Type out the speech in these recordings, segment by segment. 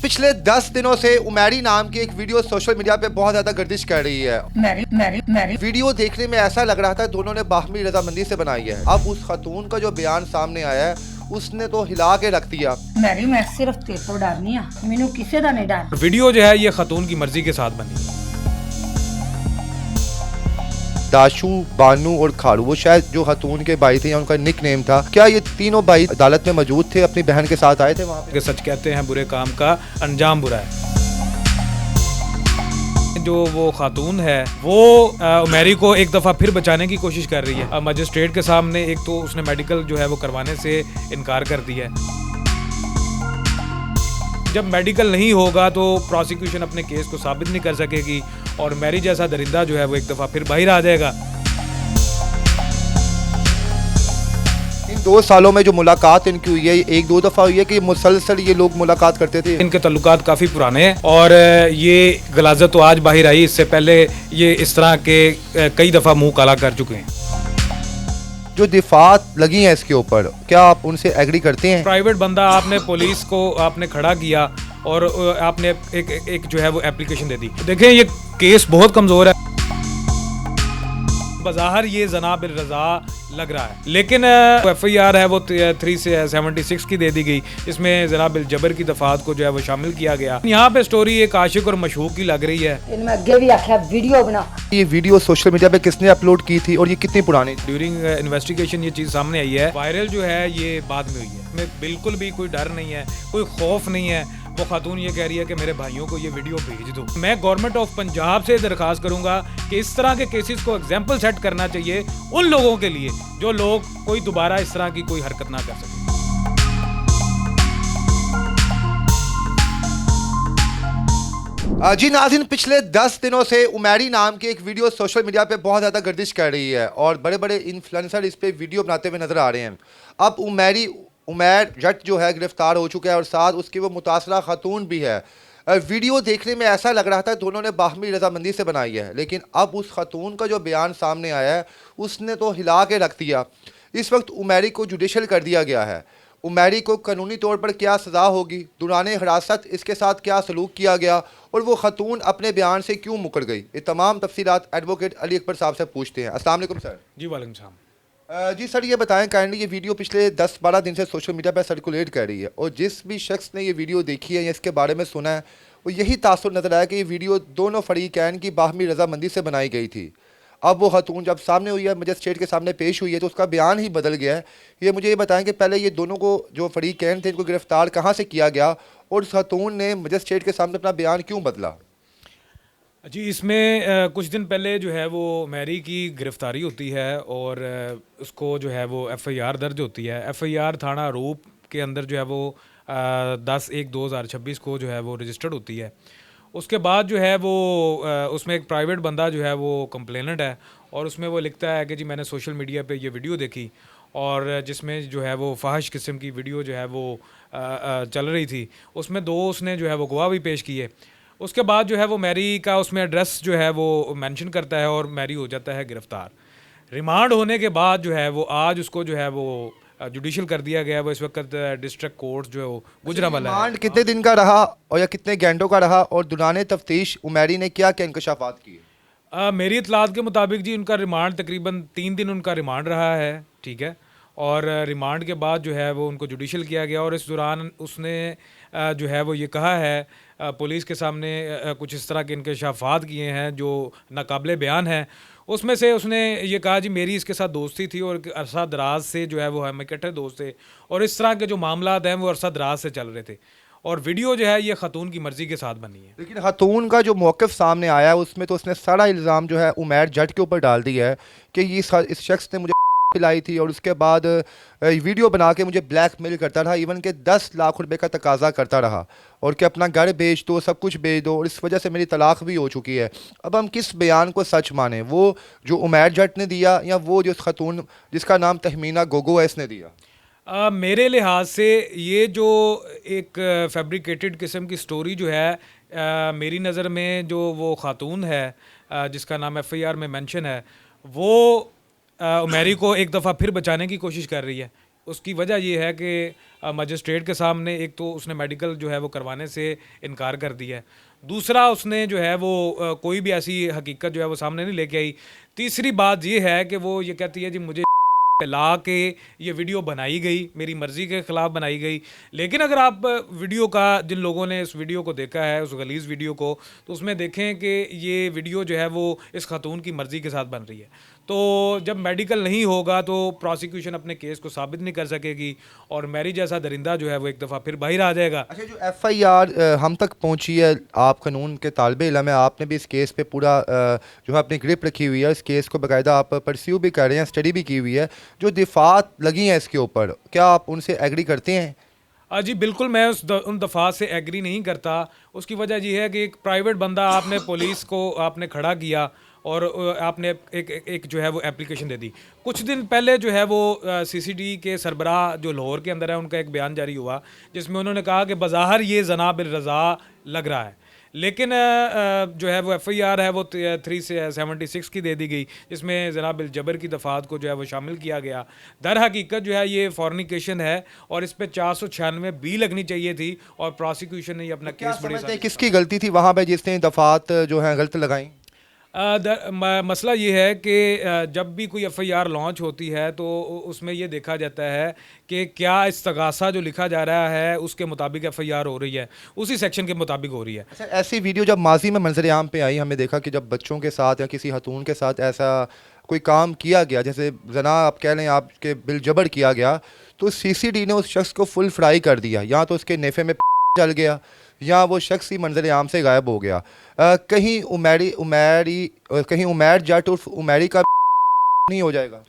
पिछले 10 दिनों से उमैरी नाम की एक वीडियो सोशल मीडिया पे बहुत ज्यादा गर्दिश कर रही है। वीडियो देखने में ऐसा लग रहा था दोनों ने बाहमी रजामंदी से बनाई है। अब उस खातून का जो बयान सामने आया है उसने तो हिला के रख दिया। मैं सिर्फ तेरे तो डरनी आ, मैनू किसी दा नहीं डर। वीडियो जो है ये खातून की मर्जी के साथ बनी है। दाशू, बानू और खारू, वो शायद जो खातून के भाई थे या उनका निक नेम था। क्या ये तीनों भाई अदालत में मौजूद थे, अपनी बहन के साथ आए थे वहाँ पे? सच कहते हैं बुरे काम का अंजाम बुरा है। जो वो खातून है वो उमैरी को एक दफ़ा फिर बचाने की कोशिश कर रही है। मजिस्ट्रेट के सामने एक तो उसने मेडिकल जो है वो करवाने से इनकार कर दिया है। जब मेडिकल नहीं होगा तो प्रोसिक्यूशन अपने केस को साबित नहीं कर सकेगी और उमैरी जैसा दरिंदा जो है वो एक दफ़ा फिर बाहर आ जाएगा। इन 2 सालों में जो मुलाकात इनकी हुई है, एक दो दफ़ा हुई है कि मुसलसल ये लोग मुलाकात करते थे? इनके तल्लुकात काफ़ी पुराने हैं और ये गलाजत तो आज बाहर आई, इससे पहले ये इस तरह के कई दफ़ा मुंह काला कर चुके हैं। जो दिफात लगी है इसके ऊपर, क्या आप उनसे एग्री करते हैं? प्राइवेट बंदा आपने पुलिस को आपने खड़ा किया और आपने एक जो है वो एप्लीकेशन दे दी। देखें ये केस बहुत कमज़ोर है। बज़ाहिर ये जना बिल रज़ा लग रहा है, लेकिन FIR है वो 376 की दे दी गई। इसमें जना बिल जबर की दफात को जो है वो शामिल किया गया। यहाँ पे स्टोरी एक आशिक और मशहूक की लग रही है। इनमें आगे भी आख्या वीडियो बना। ये वीडियो सोशल मीडिया पे किसने अपलोड की थी और ये कितनी पुरानी? ड्यूरिंग इन्वेस्टिगेशन ये चीज़ सामने आई है। वायरल जो है ये बाद में हुई है। इसमें बिल्कुल भी कोई डर नहीं है, कोई खौफ नहीं है। वो खातून ये कह रही है कि मेरे भाइयों को ये वीडियो भेज दो। मैं गवर्नमेंट ऑफ पंजाब से दरखास्त करूंगा कि इस तरह के केसेस को एग्जाम्पल सेट करना चाहिए उन लोगों के लिए जो लोग कोई दोबारा इस तरह की कोई हरकत ना कर सके। जी नाज़रीन, पिछले 10 दिनों से उमैरी नाम की एक वीडियो सोशल मीडिया पे बहुत ज़्यादा गर्दिश कर रही है और बड़े बड़े इन्फ्लुएंसर इस पे वीडियो बनाते हुए नजर आ रहे हैं। अब उमैर जट जो है गिरफ्तार हो चुका है और साथ उसकी वो मुतासरा खातून भी है। वीडियो देखने में ऐसा लग रहा था दोनों ने बाहमी रजामंदी से बनाई है, लेकिन अब उस खातून का जो बयान सामने आया है उसने तो हिला के रख दिया। इस वक्त उमैरी को जुडिशल कर दिया गया है। उमैरी को कानूनी तौर पर क्या सज़ा होगी, दौरान हिरासत इसके साथ क्या सलूक किया गया और वो खातून अपने बयान से क्यों मुकर गई, ये तमाम तफसीलात एडवोकेट अली अकबर साहब से पूछते हैं। अस्सलाम वालेकुम सर। जी वालेकुम सलाम। जी सर, ये बताएं काइंडली, ये वीडियो पिछले 10-12 दिन से सोशल मीडिया पर सर्कुलेट कर रही है और जिस भी शख्स ने ये वीडियो देखी है या इसके बारे में सुना है वो यही तासुर नज़र आया कि ये वीडियो दोनों फरीकैन की बाहमी रजामंदी से बनाई गई थी। अब वो खातून जब सामने हुई है, मजिस्ट्रेट के सामने पेश हुई है, तो उसका बयान ही बदल गया है। ये मुझे ये बताएं कि पहले ये दोनों को जो फरीकैन थे इनको गिरफ़्तार कहाँ से किया गया और उस खातून ने मजिस्ट्रेट के सामने अपना बयान क्यों बदला? जी, इसमें कुछ दिन पहले जो है वो उमैरी की गिरफ़्तारी होती है और उसको जो है वो FIR दर्ज होती है। FIR थाना रूप के अंदर जो है वो 10/1/2026 को जो है वो रजिस्टर्ड होती है। उसके बाद जो है वो उसमें एक प्राइवेट बंदा जो है वो कंप्लेनेंट है और उसमें वो लिखता है कि जी मैंने सोशल मीडिया पे ये वीडियो देखी और जिसमें जो है वो फाहिश किस्म की वीडियो जो है वो चल रही थी। उसमें 2 उसने जो है वो गवाह भी पेश किए। उसके बाद जो है वो मैरी का उसमें एड्रेस जो है वो मेंशन करता है और मैरी हो जाता है गिरफ़्तार। रिमांड होने के बाद जो है वो आज उसको जो है वो जुडिशल कर दिया गया। वो इस वक्त डिस्ट्रिक्ट कोर्ट जो है वो गुजरांवाला है। रिमांड कितने दिन का रहा और या कितने घंटों का रहा और दौरान तफ्तीश उमैरी ने क्या क्या इंकशाफात किए? मेरी इतलात के मुताबिक जी उनका रिमांड तकरीबन 3 दिन उनका रिमांड रहा है, ठीक है। और रिमांड के बाद जो है वो उनको जुडिशल किया गया और इस दौरान उसने जो है वो ये कहा है पुलिस के सामने कुछ इस तरह के इंकशाफात किए हैं जो नाकाबिले बयान हैं। उसमें से उसने ये कहा जी मेरी इसके साथ दोस्ती थी और अरसा दराज से जो है वो हम इकट्ठे दोस्त थे और इस तरह के जो मामलात हैं वो अरसा दराज से चल रहे थे और वीडियो जो है ये खातून की मर्जी के साथ बनी है। लेकिन खातून का जो मौक़िफ़ सामने आया है उसमें तो उसने सारा इल्ज़ाम जो है उमैर जट के ऊपर डाल दिया है कि ये इस शख्स ने मुझे पिलाई थी और उसके बाद वीडियो बना के मुझे ब्लैकमेल करता रहा, इवन के 10 लाख रुपए का तकाजा करता रहा और कि अपना घर बेच दो, सब कुछ बेच दो और इस वजह से मेरी तलाक भी हो चुकी है। अब हम किस बयान को सच माने, वो जो उमैर जट ने दिया या वो जो खातून जिसका नाम तहमीना गोगो है इसने दिया? मेरे लिहाज से ये जो एक फैब्रिकेटेड किस्म की स्टोरी जो है मेरी नज़र में जो वो खातून है जिसका नाम FIR में मेंशन है वो उमैरी को एक दफ़ा फिर बचाने की कोशिश कर रही है। उसकी वजह ये है कि मजिस्ट्रेट के सामने एक तो उसने मेडिकल जो है वो करवाने से इनकार कर दिया है, दूसरा उसने जो है वो कोई भी ऐसी हकीकत जो है वो सामने नहीं लेके आई, तीसरी बात ये है कि वो ये कहती है जी मुझे ला के ये वीडियो बनाई गई, मेरी मर्ज़ी के ख़िलाफ़ बनाई गई। लेकिन अगर आप वीडियो का, जिन लोगों ने इस वीडियो को देखा है, उस गलीज़ वीडियो को, तो उसमें देखें कि ये वीडियो जो है वो इस खातून की मर्ज़ी के साथ बन रही है। तो जब मेडिकल नहीं होगा तो प्रोसिक्यूशन अपने केस को साबित नहीं कर सकेगी और मैरी जैसा दरिंदा जो है वो एक दफ़ा फिर बाहर आ जाएगा। अच्छा, जो FIR हम तक पहुंची है, आप कानून के तालिबे इल्म है, आपने भी इस केस पे पूरा जो है अपनी ग्रिप रखी हुई है, इस केस को बाकायदा आप परस्यू भी कर रहे हैं, स्टडी भी की हुई है, जो दिफात लगी हैं इसके ऊपर, क्या आप उनसे एग्री करते हैं? जी बिल्कुल, मैं उन दफ़ा से एग्री नहीं करता। उसकी वजह ये है कि एक प्राइवेट बंदा, आपने पुलिस को आपने खड़ा किया और आपने एक जो है वो एप्लीकेशन दे दी। कुछ दिन पहले जो है वो CCD के सरबराह जो लाहौर के अंदर है, उनका एक बयान जारी हुआ जिसमें उन्होंने कहा कि बज़ाहिर ये ज़ना बिल रज़ा लग रहा है, लेकिन जो है वो FIR है वो 376 की दे दी गई, जिसमें जनाब बिल जबर की दफ़ात को जो है वो शामिल किया गया। दर हकीकत जो है ये फॉर्निकेशन है और इस पे 496 बी लगनी चाहिए थी और प्रोसिक्यूशन ने ये अपना क्या केस बड़ी समझते हैं किसकी गलती थी वहाँ पे जिसने दफात जो है गलत लगाई? मसला ये है कि जब भी कोई FIR लॉन्च होती है तो उसमें ये देखा जाता है कि क्या इस्तगासा जो लिखा जा रहा है उसके मुताबिक FIR हो रही है, उसी सेक्शन के मुताबिक हो रही है। अच्छा, ऐसी वीडियो जब माजी में मंजर आम पे आई, हमने देखा कि जब बच्चों के साथ या किसी खतून के साथ ऐसा कोई काम किया गया, जैसे जना आप कह लें आपके बिल जबर किया गया, तो CCD ने उस शख्स को फुल फ्राई कर दिया, या तो उसके नेफे में चल गया या वो शख्स ही मंजर आम से गायब हो गया। कहीं कहीं उमैर जट उर्फ उमैरी का नहीं हो जाएगा?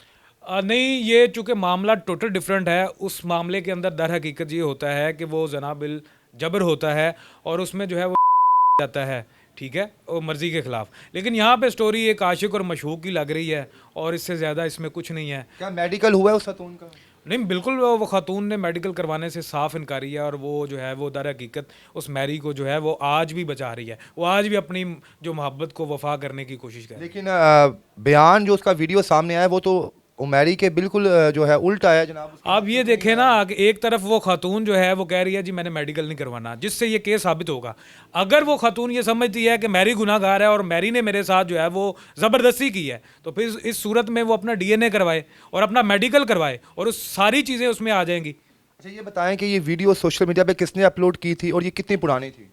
नहीं, ये चूँकि मामला टोटल डिफरेंट है। उस मामले के अंदर दर हकीकत ये होता है कि वो जना बिल जबर होता है और उसमें जो है वो जाता है, ठीक है, वो मर्ज़ी के ख़िलाफ़। लेकिन यहाँ पे स्टोरी एक आशिक और मशहूक की लग रही है और इससे ज़्यादा इसमें कुछ नहीं है। क्या मेडिकल हुआ है उस खतून का? नहीं, बिल्कुल वो खातून ने मेडिकल करवाने से साफ़ इनकारी है और वो जो है वो दर हकीकत उस मैरी को जो है वो आज भी बचा रही है, वो आज भी अपनी जो मोहब्बत को वफ़ा करने की कोशिश कर रही है। लेकिन बयान जो उसका वीडियो सामने आया वो तो उमैरी के बिल्कुल जो है उल्टा है जनाब। आप ये देखें ना कि एक तरफ वो खातून जो है वो कह रही है जी मैंने मेडिकल नहीं करवाना, जिससे ये केस साबित होगा। अगर वो खातून ये समझती है कि मैरी गुनाहगार है और मैरी ने मेरे साथ जो है वो ज़बरदस्ती की है, तो फिर इस सूरत में वो अपना DNA करवाए और अपना मेडिकल करवाए और उस सारी चीज़ें उसमें आ जाएंगी। अच्छा, ये बताएं कि ये वीडियो सोशल मीडिया पे किसने अपलोड की थी और ये कितनी पुरानी थी?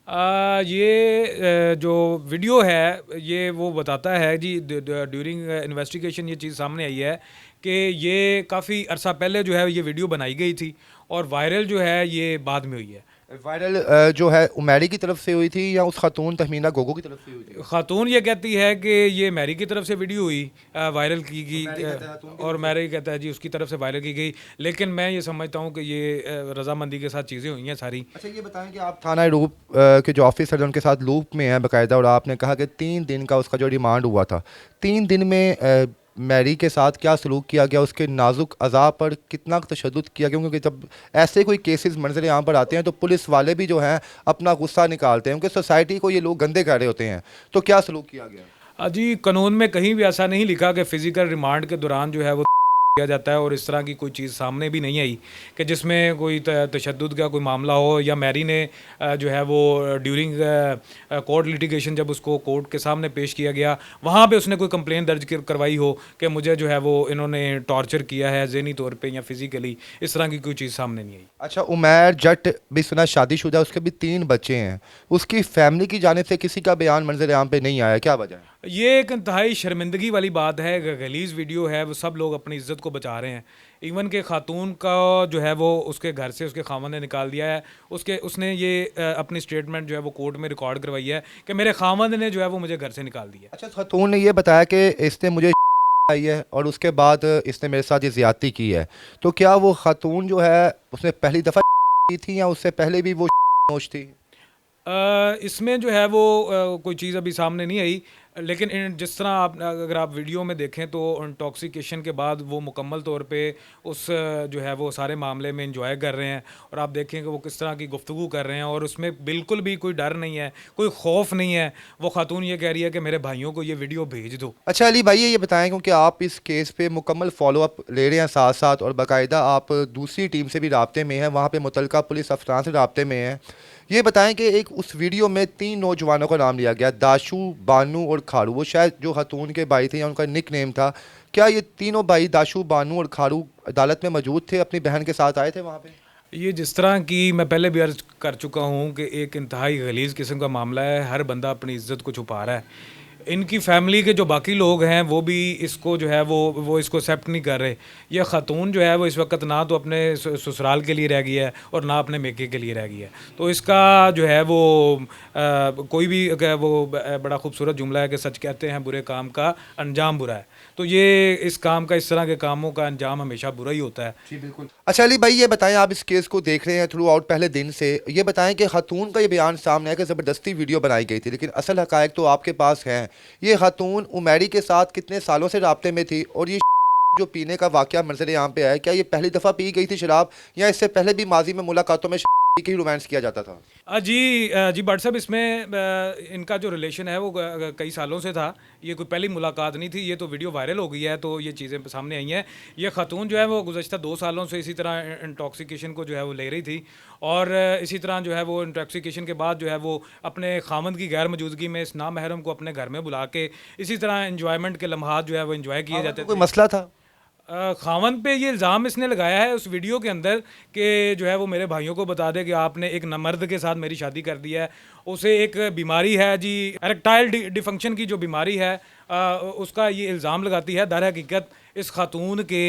ये जो वीडियो है ये वो बताता है जी, ड्यूरिंग इन्वेस्टिगेशन ये चीज़ सामने आई है कि ये काफ़ी अरसा पहले जो है ये वीडियो बनाई गई थी और वायरल जो है ये बाद में हुई है। वायरल जो है उमैरी की तरफ से हुई थी या उस खातून तहमीना गोगो की तरफ से हुई थी? खातून ये कहती है कि ये मैरी की तरफ से वीडियो हुई, वायरल की गई और मैरी कहता है जी उसकी तरफ से वायरल की गई, लेकिन मैं ये समझता हूँ कि ये रजामंदी के साथ चीज़ें हुई हैं सारी। अच्छा, ये बताएं कि आप थाना रूप के जो ऑफिसर हैं उनके साथ लूप में हैं बाकायदा, और आपने कहा कि 3 दिन का उसका जो रिमांड हुआ था, 3 दिन में मैरी के साथ क्या सलूक किया गया, उसके नाजुक अज़ा पर कितना तशद्दुद किया गया? क्योंकि जब ऐसे कोई केसेस मंजर यहाँ पर आते हैं तो पुलिस वाले भी जो हैं अपना गुस्सा निकालते हैं, क्योंकि सोसाइटी को ये लोग गंदे कर रहे होते हैं, तो क्या सलूक किया गया? जी कानून में कहीं भी ऐसा नहीं लिखा कि फ़िज़िकल रिमांड के दौरान जो है वो किया जाता है और इस तरह की कोई चीज़ सामने भी नहीं आई कि जिसमें कोई तशद्दुद का कोई मामला हो या मैरी ने जो है वो ड्यूरिंग कोर्ट लिटिगेशन जब उसको कोर्ट के सामने पेश किया गया वहाँ पे उसने कोई कंप्लेंट दर्ज करवाई हो कि मुझे जो है वो इन्होंने टॉर्चर किया है ज़हनी तौर पे या फिज़िकली, इस तरह की कोई चीज़ सामने नहीं आई। अच्छा, उमैर जट भी सुना शादीशुदा, उसके भी 3 बच्चे हैं, उसकी फैमिली की जानिब से किसी का बयान मंजर आम पे नहीं आया, क्या वजह है? ये एक इंतहाई शर्मिंदगी वाली बात है, गलीज़ वीडियो है, वो सब लोग अपनी इज्जत को बचा रहे हैं। इवन के खातून का जो है वो उसके घर से उसके खामन ने निकाल दिया है, उसने ये अपनी स्टेटमेंट जो है वो कोर्ट में रिकॉर्ड करवाई है कि मेरे खामन ने जो है वो मुझे घर से निकाल दिया। अच्छा, खातून ने ये बताया कि इसने मुझे आई है और उसके बाद इसने मेरे साथ ये ज़्यादती की है, तो क्या वो खातून जो है उसने पहली दफ़ा की थी या उससे पहले भी वो नोश थी? इसमें जो है वो कोई चीज़ अभी सामने नहीं आई, लेकिन जिस तरह आप अगर आप वीडियो में देखें तो इंटॉक्सिकेशन के बाद वो मुकम्मल तौर पे उस जो है वो सारे मामले में इंजॉय कर रहे हैं, और आप देखें कि वो किस तरह की गुफ्तगू कर रहे हैं, और उसमें बिल्कुल भी कोई डर नहीं है, कोई खौफ नहीं है। वो खातून ये कह रही है कि मेरे भाइयों को ये वीडियो भेज दो। अच्छा अली भाई ये बताएं, क्योंकि आप इस केस पे मुकम्मल फॉलोअप ले रहे हैं साथ साथ, और बाकायदा आप दूसरी टीम से भी राब्ते में हैं, वहाँ पे मुतलका पुलिस अफसरान से राब्ते में हैं। ये बताएं कि एक उस वीडियो में 3 नौजवानों का नाम लिया गया, दाशू, बानू और खारू। वो शायद जो खातून के भाई थे या उनका निक नेम था। क्या ये तीनों भाई दाशू, बानू और खारू अदालत में मौजूद थे, अपनी बहन के साथ आए थे वहाँ पे? ये जिस तरह की मैं पहले भी अर्ज कर चुका हूँ कि एक इंतहाई गलीज़ किस्म का मामला है, हर बंदा अपनी इज्जत को छुपा रहा है। इनकी फैमिली के जो बाकी लोग हैं वो भी इसको जो है वो इसको एक्सेप्ट नहीं कर रहे। ये खातून जो है वो इस वक्त ना तो अपने ससुराल के लिए रह गई है और ना अपने मेके के लिए रह गई है। तो इसका जो है वो कोई भी वो बड़ा खूबसूरत जुमला है कि सच कहते हैं बुरे काम का अंजाम बुरा है। तो ये इस काम का, इस तरह के कामों का अंजाम हमेशा बुरा ही होता है। जी बिल्कुल। अच्छा अली भाई ये बताएं, आप इस केस को देख रहे हैं थ्रू आउट पहले दिन से, ये बताएं कि खातून का ये बयान सामने है कि ज़बरदस्ती वीडियो बनाई गई थी, लेकिन असल हकायक तो आपके पास हैं। ये खातून उमैरी के साथ कितने सालों से राब्ते में थी, और ये जो पीने का वाकया मंजर यहाँ पे आया, क्या ये पहली दफ़ा पी गई थी शराब, या इससे पहले भी माजी में मुलाकातों में की रोमांस किया जाता था? जी बट साहब, इसमें इनका जो रिलेशन है वो कई सालों से था। ये कोई पहली मुलाकात नहीं थी। ये तो वीडियो वायरल हो गई है तो ये चीज़ें सामने आई हैं। ये खातून जो है वो गुज़श्ता 2 सालों से इसी तरह इंटॉक्सिकेशन को जो है वो ले रही थी, और इसी तरह जो है वो इंटॉक्सिकेशन के बाद जो है वो अपने खामद की गैर मौजूदगी में इस नामहरम को अपने घर में बुला के इसी तरह इंजॉयमेंट के लम्हात जो है वो इंजॉय किए जाते थे। कोई मसला था? खावन पे ये इल्ज़ाम इसने लगाया है उस वीडियो के अंदर कि जो है वो मेरे भाइयों को बता दे कि आपने एक मर्द के साथ मेरी शादी कर दी है। उसे एक बीमारी है जी, एरेक्टाइल डिफंक्शन की जो बीमारी है, उसका ये इल्ज़ाम लगाती है। दर हकीकत इस खातून के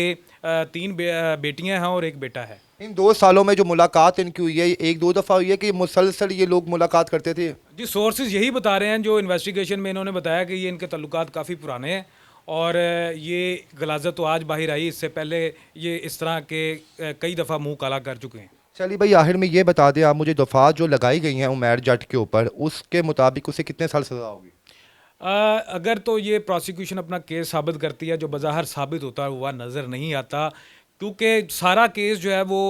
3 बेटियां हैं और एक बेटा है। इन 2 सालों में जो मुलाकात इनकी हुई है, 1-2 दफ़ा हुई है कि मुसलसल ये लोग मुलाकात करते थे? जी, सोर्सेज यही बता रहे हैं, जो इन्वेस्टिगेशन में इन्होंने बताया कि ये इनके तल्लुकात काफ़ी पुराने हैं, और ये गलाजत तो आज बाहर आई, इससे पहले ये इस तरह के कई दफ़ा मुंह काला कर चुके हैं। चलिए भाई आखिर में ये बता दें आप मुझे, दफात जो लगाई गई हैं उमैर जट के ऊपर, उसके मुताबिक उसे कितने साल सज़ा होगी? अगर तो ये प्रोसिक्यूशन अपना केस साबित करती है, जो बज़ाहिर साबित होता हुआ नज़र नहीं आता, क्योंकि सारा केस जो है वो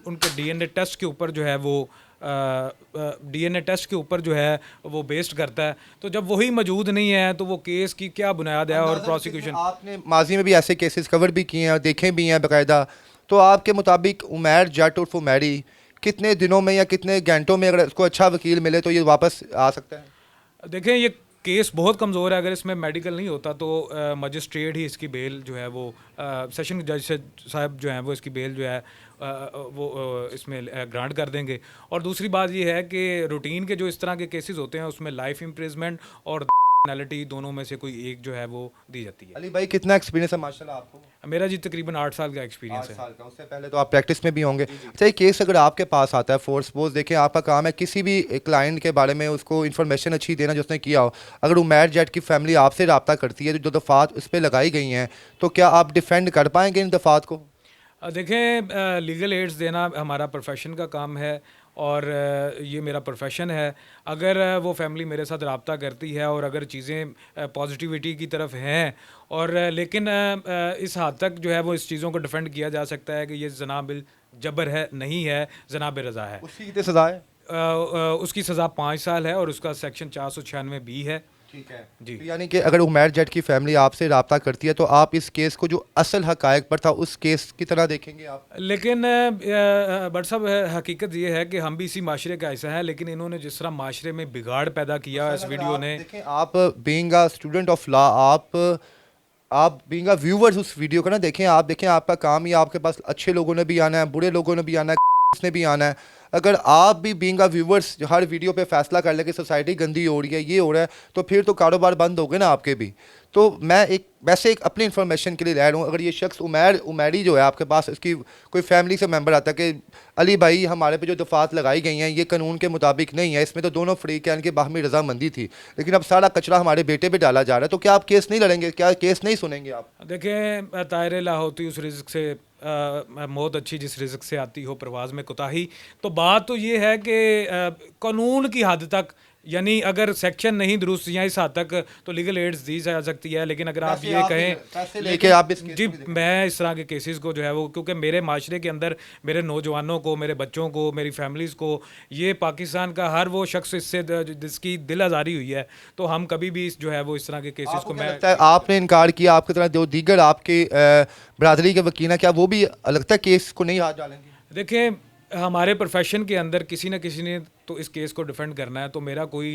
उनके डीएनए टेस्ट के ऊपर जो है वो डीएनए टेस्ट के ऊपर जो है वो बेस्ड करता है। तो जब वही मौजूद नहीं है तो वो केस की क्या बुनियाद है? और प्रोसिक्यूशन, आपने माजी में भी ऐसे केसेस कवर भी किए हैं, देखे भी हैं बाकायदा, तो आपके मुताबिक उमैर जट उर्फ उमैरी कितने दिनों में या कितने घंटों में, अगर उसको अच्छा वकील मिले, तो ये वापस आ सकता है? देखें, ये केस बहुत कमज़ोर है। अगर इसमें मेडिकल नहीं होता तो मजिस्ट्रेट ही इसकी बेल जो है वो सेशन जज से साहब जो हैं वो इसकी बेल जो है इसमें ग्रांट कर देंगे। और दूसरी बात ये है कि रूटीन के जो इस तरह के केसेस होते हैं उसमें लाइफ इम्प्रिजमेंट और पेनल्टी दोनों में से कोई एक जो है वो दी जाती है। अली भाई कितना एक्सपीरियंस है माशाल्लाह आपको? मेरा जी तकरीबन 8 साल का एक्सपीरियंस 8 है। साल का। उससे पहले तो आप प्रैक्टिस में भी होंगे। अच्छा, ये केस अगर आपके पास आता है, फोर्स सपोज देखें आपका काम है किसी भी क्लाइंट के बारे में उसको इन्फॉर्मेशन अच्छी देना जो उसने किया हो, अगर उमैर जट की फैमिली आपसे रब्ता करती है, जो दफ़ात उस पर लगाई गई हैं, तो क्या आप डिफेंड कर पाएंगे इन दफ़ात को? देखें, लीगल एड्स देना हमारा प्रोफेशन का काम है, और ये मेरा प्रोफेशन है। अगर वो फैमिली मेरे साथ रब्ता करती है और अगर चीज़ें पॉजिटिविटी की तरफ हैं, और लेकिन इस हद तक जो है वो इस चीज़ों को डिफेंड किया जा सकता है कि ये जना बिल जबर है, नहीं है, जनाब रज़ा है। उसकी कितनी सज़ा है? उसकी सज़ा 5 साल है और उसका सेक्शन 496B है। ठीक है जी। तो यानी कि अगर उमैर जट की फैमिली आपसे रब्ता करती है तो आप इस केस को जो असल हकायक पर था उस केस की तरह देखेंगे आप? लेकिन बट साहब, हकीकत ये है कि हम भी इसी माशरे का हिस्सा हैं, लेकिन इन्होंने जिस तरह माशरे में बिगाड़ पैदा किया इस वीडियो ने। देखें, आप being a student of law, आप बीइंग अ व्यूवर्स उस वीडियो को ना देखें, आप देखें आपका काम ही, आपके पास अच्छे लोगों ने भी आना है, बुरे लोगों ने भी आना है, ने भी आना है। अगर आप भी being a viewers her video पे फैसला कर ले कि सोसाइटी गंदी हो रही है, ये हो रहा है, तो फिर तो कारोबार बंद हो गए ना आपके भी। तो मैं वैसे एक अपनी इन्फॉर्मेशन के लिए रह रहा हूँ, अगर ये शख्स उमैरी जो है आपके पास, इसकी कोई फैमिली से मेंबर आता है कि अली भाई हमारे पे जो दफ़ात लगाई गई हैं ये कानून के मुताबिक नहीं है, इसमें तो दोनों फ्रीक हैं, इनकी बाहमी रजामंदी थी, लेकिन अब सारा कचरा हमारे बेटे पे डाला जा रहा है, तो क्या आप केस नहीं लड़ेंगे? क्या केस नहीं सुनेंगे आप? देखें, तायरे ला होती उस रिज़्क से मौत अच्छी जिस रिज़्क से आती हो, परवाज़ में कोताही। तो बात तो ये है कि कानून की हद तक, यानी अगर सेक्शन नहीं दुरुस्त या इस हद तक तो लीगल एड्स दी जा सकती है, लेकिन अगर आप वैसे ये आप कहें पैसे लेके आप इस केस जी, को भी देखते मैं इस तरह के केसेस को जो है वो, क्योंकि मेरे माशरे के अंदर मेरे नौजवानों को, मेरे बच्चों को, मेरी फैमिलीज़ को, ये पाकिस्तान का हर वो शख्स इससे जिसकी दिल आज़ारी हुई है, तो हम कभी भी जो है वो इस तरह के केसेस आपको को क्या मैं लगता है, आपने इनकार किया, आपकी तरह जो दीगर आपके बरादरी के वकील हैं, क्या वो भी लगता है केस को नहीं हाथ डालेंगे? देखें, हमारे प्रोफेशन के अंदर किसी न किसी ने तो इस केस को डिफेंड करना है, तो मेरा कोई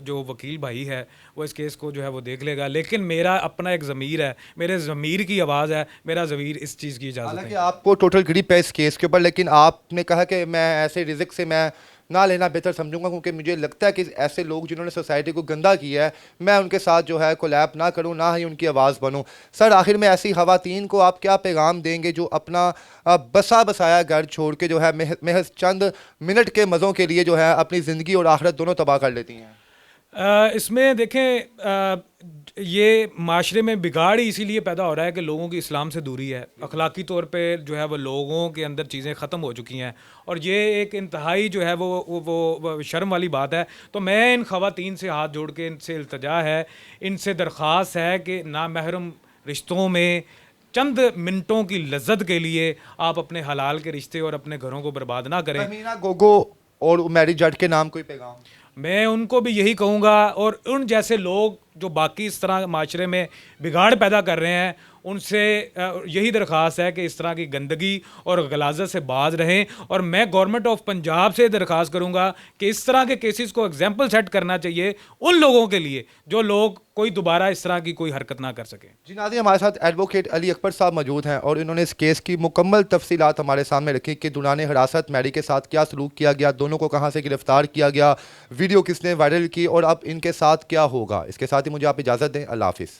जो वकील भाई है वो इस केस को जो है वो देख लेगा, लेकिन मेरा अपना एक ज़मीर है, मेरे ज़मीर की आवाज़ है, मेरा ज़मीर इस चीज़ की इजाज़त हालांकि है। आपको टोटल ग्रिप है इस केस के ऊपर, लेकिन आपने कहा कि मैं ऐसे रिजिक से मैं ना लेना बेहतर समझूंगा, क्योंकि मुझे लगता है कि ऐसे लोग जिन्होंने सोसाइटी को गंदा किया है, मैं उनके साथ जो है कोलैब ना करूं, ना ही उनकी आवाज़ बनूं। सर, आखिर में ऐसी ख़वातीन को आप क्या पैगाम देंगे जो अपना बसा बसाया घर छोड़ के जो है महज चंद मिनट के मज़ों के लिए जो है अपनी ज़िंदगी और आखिरत दोनों तबाह कर लेती हैं? इसमें देखें, ये माशरे में बिगाड़ ही इसीलिए पैदा हो रहा है कि लोगों की इस्लाम से दूरी है, अखलाकी तौर पे जो है वो लोगों के अंदर चीज़ें ख़त्म हो चुकी हैं, और ये एक इंतहाई जो है वो शर्म वाली बात है। तो मैं इन ख़वातीन से हाथ जोड़ के इनसे इल्तजा है, इनसे दरख्वास्त है कि नामहरम रिश्तों में चंद मिनटों की लज्जत के लिए आप अपने हलाल के रिश्ते और अपने घरों को बर्बाद ना करें। मीना गोगो और उमैरी जट के नाम कोई पैगाम? मैं उनको भी यही कहूँगा, और उन जैसे लोग जो बाकी इस तरह माशरे में बिगाड़ पैदा कर रहे हैं, उनसे यही दरख्वास्त है कि इस तरह की गंदगी और गलाजत से बाज रहें। और मैं गवर्नमेंट ऑफ पंजाब से दरख्वास्त करूँगा कि इस तरह के केसेस को एग्जाम्पल सेट करना चाहिए उन लोगों के लिए जो लोग कोई दोबारा इस तरह की कोई हरकत ना कर सकें। जी नाज़रीन, हमारे साथ एडवोकेट अली अकबर साहब मौजूद हैं और इन्होंने इस केस की मुकम्मल तफसीलात हमारे सामने रखी कि दुरान हिरासत मैरी के साथ क्या सलूक किया गया, दोनों को कहाँ से गिरफ्तार किया गया, वीडियो किसने वायरल की और अब इनके साथ क्या होगा। इसके साथ ही मुझे आप इजाज़त दें। अल्लाह हाफिज़।